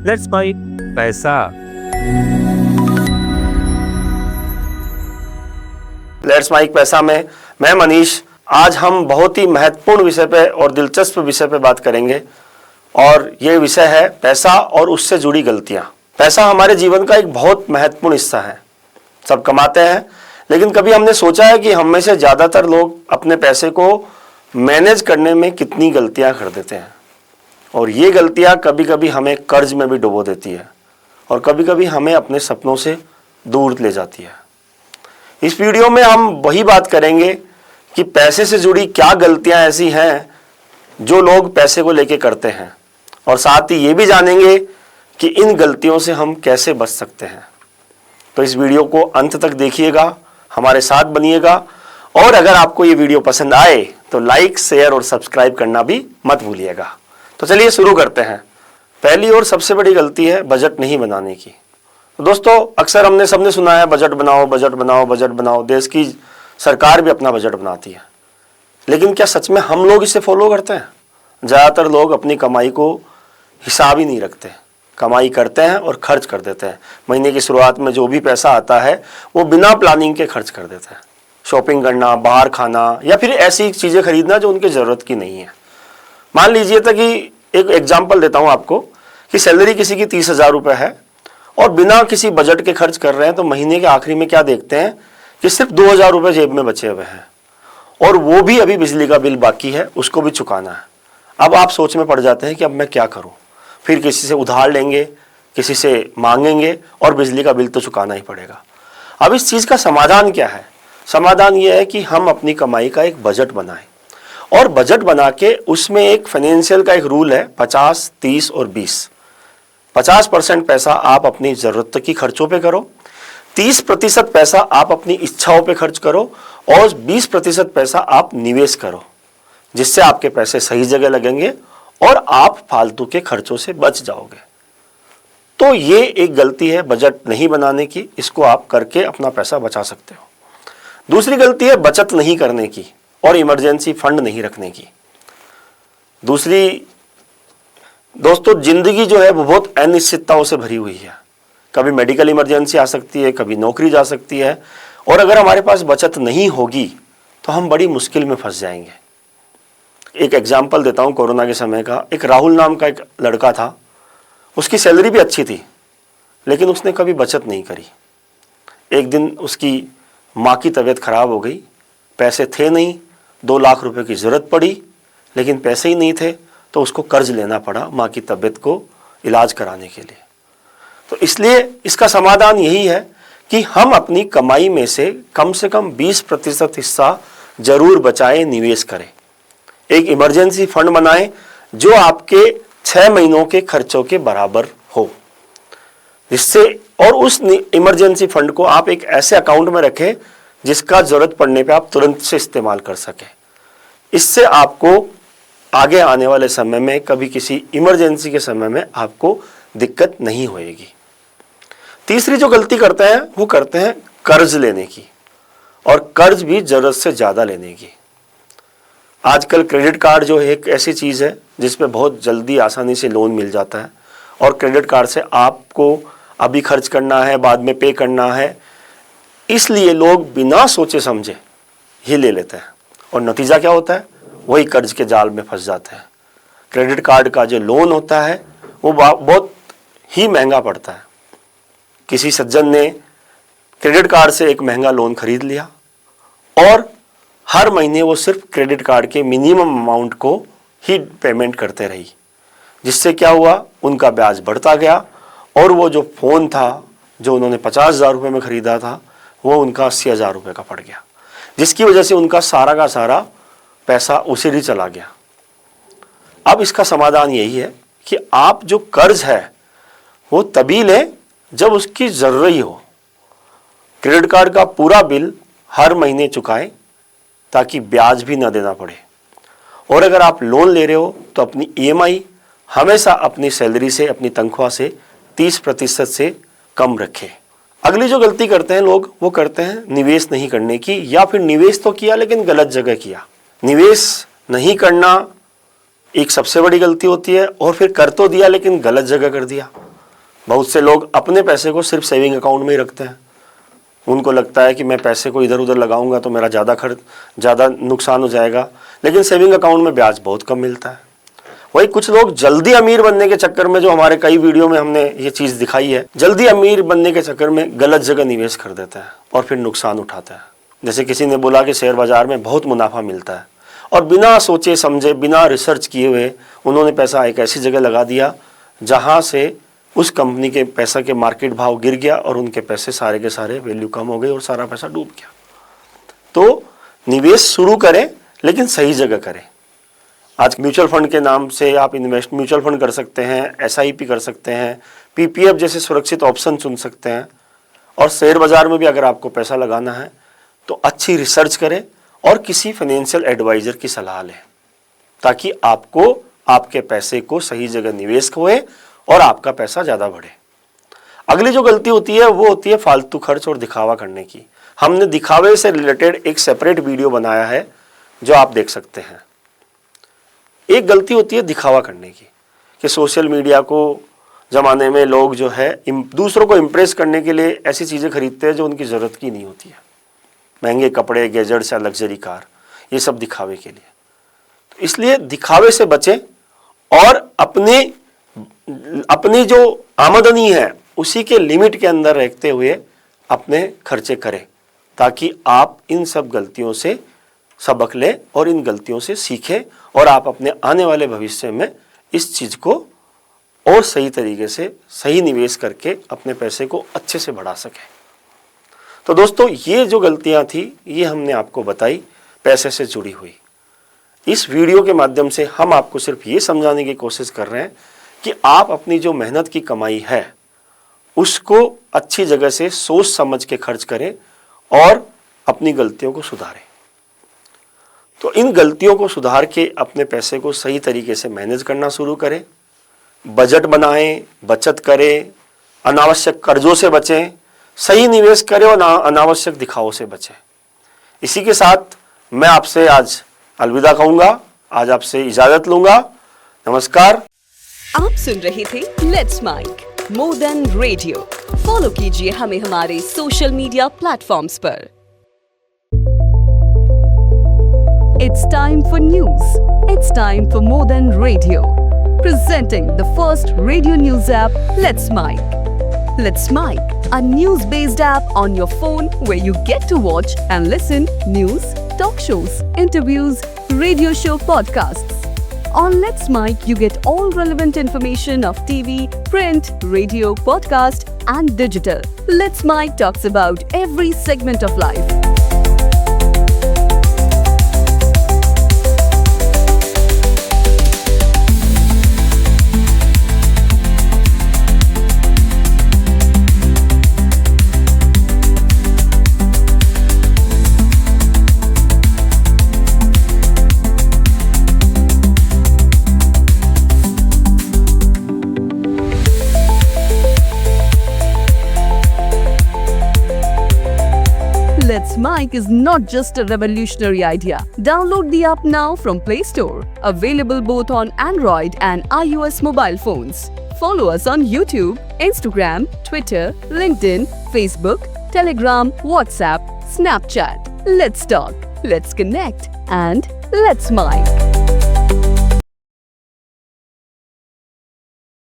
Let's bike पैसा। Let's mic पैसा में मैं मनीष। आज हम बहुत ही महत्वपूर्ण विषय पे और दिलचस्प विषय पे बात करेंगे और ये विषय है पैसा और उससे जुड़ी गलतियां। पैसा हमारे जीवन का एक बहुत महत्वपूर्ण हिस्सा है। सब कमाते हैं, लेकिन कभी हमने सोचा है कि हम में से ज़्यादातर लोग अपने पैसे को मैनेज करने में कितनी गलतियां कर देते हैं और ये गलतियां कभी कभी हमें कर्ज में भी डुबो देती है और कभी कभी हमें अपने सपनों से दूर ले जाती है। इस वीडियो में हम वही बात करेंगे कि पैसे से जुड़ी क्या गलतियां ऐसी हैं जो लोग पैसे को लेके करते हैं और साथ ही ये भी जानेंगे कि इन गलतियों से हम कैसे बच सकते हैं। तो इस वीडियो को अंत तक देखिएगा, हमारे साथ बनिएगा और अगर आपको ये वीडियो पसंद आए तो लाइक, शेयर और सब्सक्राइब करना भी मत भूलिएगा। तो चलिए शुरू करते हैं। पहली और सबसे बड़ी गलती है बजट नहीं बनाने की। दोस्तों, अक्सर हमने सबने सुना है बजट बनाओ, बजट बनाओ, बजट बनाओ। देश की सरकार भी अपना बजट बनाती है, लेकिन क्या सच में हम लोग इसे फॉलो करते हैं? ज़्यादातर लोग अपनी कमाई को हिसाब ही नहीं रखते, कमाई करते हैं और खर्च कर देते हैं। महीने की शुरुआत में जो भी पैसा आता है वो बिना प्लानिंग के खर्च कर देते हैं। शॉपिंग करना, बाहर खाना या फिर ऐसी चीज़ें खरीदना जो उनकी ज़रूरत की नहीं है। मान लीजिए था कि एक एग्जाम्पल देता हूँ आपको कि सैलरी किसी की 30,000 रुपये है और बिना किसी बजट के खर्च कर रहे हैं, तो महीने के आखिरी में क्या देखते हैं कि सिर्फ 2,000 रुपये जेब में बचे हुए हैं और वो भी अभी बिजली का बिल बाकी है, उसको भी चुकाना है। अब आप सोच में पड़ जाते हैं कि अब मैं क्या करूँ। फिर किसी से उधार लेंगे, किसी से मांगेंगे और बिजली का बिल तो चुकाना ही पड़ेगा। अब इस चीज़ का समाधान क्या है? समाधान ये है कि हम अपनी कमाई का एक बजट बनाएं और बजट बना के उसमें एक फाइनेंशियल का एक रूल है 50, 30 और 20। 50% पैसा आप अपनी ज़रूरत की खर्चों पे करो, 30% पैसा आप अपनी इच्छाओं पे खर्च करो और 20% पैसा आप निवेश करो, जिससे आपके पैसे सही जगह लगेंगे और आप फालतू के खर्चों से बच जाओगे। तो ये एक गलती है बजट नहीं बनाने की, इसको आप करके अपना पैसा बचा सकते हो। दूसरी गलती है बचत नहीं करने की और इमरजेंसी फंड नहीं रखने की। दूसरी, दोस्तों, जिंदगी जो है वो बहुत अनिश्चितताओं से भरी हुई है। कभी मेडिकल इमरजेंसी आ सकती है, कभी नौकरी जा सकती है और अगर हमारे पास बचत नहीं होगी तो हम बड़ी मुश्किल में फंस जाएंगे। एक एग्जाम्पल देता हूँ कोरोना के समय का। एक राहुल नाम का एक लड़का था, उसकी सैलरी भी अच्छी थी, लेकिन उसने कभी बचत नहीं करी। एक दिन उसकी माँ की तबीयत खराब हो गई, पैसे थे नहीं, 2 लाख रुपए की ज़रूरत पड़ी, लेकिन पैसे ही नहीं थे तो उसको कर्ज लेना पड़ा माँ की तबीयत को इलाज कराने के लिए। तो इसलिए इसका समाधान यही है कि हम अपनी कमाई में से कम 20% हिस्सा जरूर बचाएं, निवेश करें। एक इमरजेंसी फंड बनाएं जो आपके 6 महीनों के खर्चों के बराबर हो, जिससे और उस इमरजेंसी फंड को आप एक ऐसे अकाउंट में रखें जिसका जरूरत पड़ने पे आप तुरंत से इस्तेमाल कर सकें। इससे आपको आगे आने वाले समय में कभी किसी इमरजेंसी के समय में आपको दिक्कत नहीं होएगी। तीसरी जो गलती करते हैं वो करते हैं कर्ज लेने की, और कर्ज भी जरूरत से ज़्यादा लेने की। आजकल क्रेडिट कार्ड जो है एक ऐसी चीज़ है जिसमें बहुत जल्दी आसानी से लोन मिल जाता है और क्रेडिट कार्ड से आपको अभी खर्च करना है, बाद में पे करना है, इसलिए लोग बिना सोचे समझे ही ले लेते हैं और नतीजा क्या होता है? वही कर्ज के जाल में फंस जाते हैं। क्रेडिट कार्ड का जो लोन होता है वो बहुत ही महंगा पड़ता है। किसी सज्जन ने क्रेडिट कार्ड से एक महंगा लोन खरीद लिया और हर महीने वो सिर्फ क्रेडिट कार्ड के मिनिमम अमाउंट को ही पेमेंट करते रही, जिससे क्या हुआ? उनका ब्याज बढ़ता गया और वो जो फ़ोन था जो उन्होंने 50,000 रुपये में ख़रीदा था वो उनका 80,000 रुपये का पड़ गया, जिसकी वजह से उनका सारा का सारा पैसा उसी ही चला गया। अब इसका समाधान यही है कि आप जो कर्ज है वो तभी लें जब उसकी ज़रूरत हो। क्रेडिट कार्ड का पूरा बिल हर महीने चुकाएं ताकि ब्याज भी ना देना पड़े, और अगर आप लोन ले रहे हो तो अपनी EMI हमेशा अपनी सैलरी से, अपनी तनख्वाह से 30% से कम रखें। अगली जो गलती करते हैं लोग वो करते हैं निवेश नहीं करने की, या फिर निवेश तो किया लेकिन गलत जगह किया। निवेश नहीं करना एक सबसे बड़ी गलती होती है, और फिर कर तो दिया लेकिन गलत जगह कर दिया। बहुत से लोग अपने पैसे को सिर्फ सेविंग अकाउंट में ही रखते हैं। उनको लगता है कि मैं पैसे को इधर उधर लगाऊंगा तो मेरा ज़्यादा नुकसान हो जाएगा, लेकिन सेविंग अकाउंट में ब्याज बहुत कम मिलता है। वही कुछ लोग जल्दी अमीर बनने के चक्कर में, जो हमारे कई वीडियो में हमने ये चीज़ दिखाई है, जल्दी अमीर बनने के चक्कर में गलत जगह निवेश कर देते हैं और फिर नुकसान उठाते हैं। जैसे किसी ने बोला कि शेयर बाजार में बहुत मुनाफा मिलता है, और बिना सोचे समझे, बिना रिसर्च किए हुए उन्होंने पैसा एक ऐसी जगह लगा दिया जहाँ से उस कंपनी के पैसा के मार्केट भाव गिर गया और उनके पैसे सारे के सारे वैल्यू कम हो गई और सारा पैसा डूब गया। तो निवेश शुरू करें, लेकिन सही जगह करें। आज म्यूचुअल फंड के नाम से आप म्यूचुअल फंड कर सकते हैं, SIP कर सकते हैं, PPF जैसे सुरक्षित ऑप्शन चुन सकते हैं। और शेयर बाजार में भी अगर आपको पैसा लगाना है तो अच्छी रिसर्च करें और किसी फाइनेंशियल एडवाइजर की सलाह लें, ताकि आपको आपके पैसे को सही जगह निवेश होए और आपका पैसा ज़्यादा बढ़े। अगली जो गलती होती है वो होती है फालतू खर्च और दिखावा करने की। हमने दिखावे से रिलेटेड एक सेपरेट वीडियो बनाया है जो आप देख सकते हैं। एक गलती होती है दिखावा करने की, कि सोशल मीडिया को ज़माने में लोग जो है दूसरों को इम्प्रेस करने के लिए ऐसी चीज़ें खरीदते हैं जो उनकी ज़रूरत की नहीं होती है। महंगे कपड़े, गैजेट्स या लग्जरी कार, ये सब दिखावे के लिए। तो इसलिए दिखावे से बचें और अपनी जो आमदनी है उसी के लिमिट के अंदर रखते हुए अपने खर्चे करें, ताकि आप इन सब गलतियों से सबक लें और इन गलतियों से सीखें और आप अपने आने वाले भविष्य में इस चीज़ को और सही तरीके से सही निवेश करके अपने पैसे को अच्छे से बढ़ा सकें। तो दोस्तों, ये जो गलतियां थी ये हमने आपको बताई पैसे से जुड़ी हुई। इस वीडियो के माध्यम से हम आपको सिर्फ ये समझाने की कोशिश कर रहे हैं कि आप अपनी जो मेहनत की कमाई है उसको अच्छी जगह से सोच समझ के खर्च करें और अपनी गलतियों को सुधारें। तो इन गलतियों को सुधार के अपने पैसे को सही तरीके से मैनेज करना शुरू करें, बजट बनाएं, बचत करें, अनावश्यक कर्जों से बचें, सही निवेश करें और अनावश्यक दिखावों से बचें। इसी के साथ मैं आपसे आज अलविदा कहूँगा, आज आपसे इजाज़त लूँगा। नमस्कार। आप सुन रहे थे let's mike more than radio. Follow कीजिए हमें हमारे सोशल मीडिया प्लेटफॉर्म्स पर। It's time for news. It's time for more than radio. Presenting the first radio news app, Let's Mic. Let's Mic, a news-based app on your phone where you get to watch and listen news, talk shows, interviews, radio show podcasts. On Let's Mic, you get all relevant information of TV, print, radio, podcast, and digital. Let's Mic talks about every segment of life. Let's Mic is not just a revolutionary idea. Download the app now from Play Store. Available both on Android and iOS mobile phones. Follow us on YouTube, Instagram, Twitter, LinkedIn, Facebook, Telegram, WhatsApp, Snapchat. Let's talk, let's connect, and let's Mic.